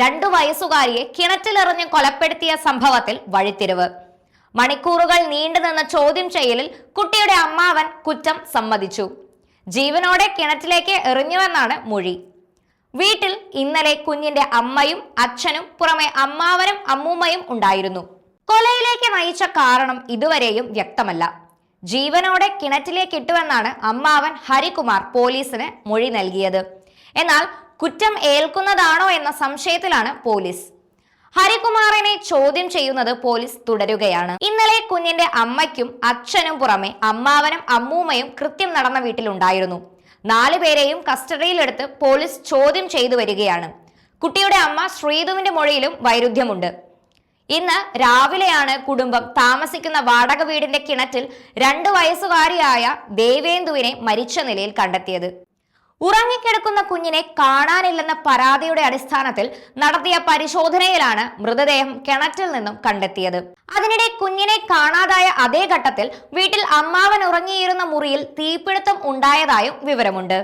2 വയസ്സുകാരിയെ കിണറ്റിലെറിഞ്ഞ് കൊലപ്പെടുത്തിയ സംഭവത്തിൽ വഴിത്തിരിവ്. മണിക്കൂറുകൾ നീണ്ടുനിന്ന ചോദ്യം ചെയ്യലിൽ കുട്ടിയുടെ അമ്മാവൻ കുറ്റം സമ്മതിച്ചു. ജീവനോടെ കിണറ്റിലേക്ക് എറിഞ്ഞുവെന്നാണ് മൊഴി. വീട്ടിൽ ഇന്നലെ കുഞ്ഞിന്റെ അമ്മയും അച്ഛനും പുറമെ അമ്മാവനും അമ്മൂമ്മയും ഉണ്ടായിരുന്നു. കൊലയിലേക്ക് നയിച്ച കാരണം ഇതുവരെയും വ്യക്തമല്ല. ജീവനോടെ കിണറ്റിലേക്ക് ഇട്ടുവെന്നാണ് അമ്മാവൻ ഹരികുമാർ പോലീസിന് മൊഴി നൽകിയത്. എന്നാൽ കുറ്റം ഏൽക്കുന്നതാണോ എന്ന സംശയത്തിലാണ് പോലീസ്. ഹരികുമാറിനെ ചോദ്യം ചെയ്യുന്നത് പോലീസ് തുടരുകയാണ്. ഇന്നലെ കുഞ്ഞിന്റെ അമ്മയ്ക്കും അച്ഛനും പുറമെ അമ്മാവനും അമ്മൂമ്മയും കൃത്യം നടന്ന വീട്ടിലുണ്ടായിരുന്നു. 4 പേരെയും കസ്റ്റഡിയിലെടുത്ത് പോലീസ് ചോദ്യം ചെയ്തു വരികയാണ്. കുട്ടിയുടെ അമ്മ ശ്രീധുവിന്റെ മൊഴിയിലും വൈരുദ്ധ്യമുണ്ട്. ഇന്ന് രാവിലെയാണ് കുടുംബം താമസിക്കുന്ന വാടക വീടിന്റെ കിണറ്റിൽ 2 വയസ്സുകാരിയായ ദേവേന്ദുവിനെ മരിച്ച നിലയിൽ കണ്ടെത്തിയത്. ഉറങ്ങിക്കിടക്കുന്ന കുഞ്ഞിനെ കാണാനില്ലെന്ന പരാതിയുടെ അടിസ്ഥാനത്തിൽ നടത്തിയ പരിശോധനയിലാണ് മൃതദേഹം കിണറ്റിൽ നിന്നും കണ്ടെത്തിയത്. അതിനിടെ കുഞ്ഞിനെ കാണാതായ അതേ ഘട്ടത്തിൽ വീട്ടിൽ അമ്മാവൻ ഉറങ്ങിയിരുന്ന മുറിയിൽ തീപിടുത്തം ഉണ്ടായതായും വിവരമുണ്ട്.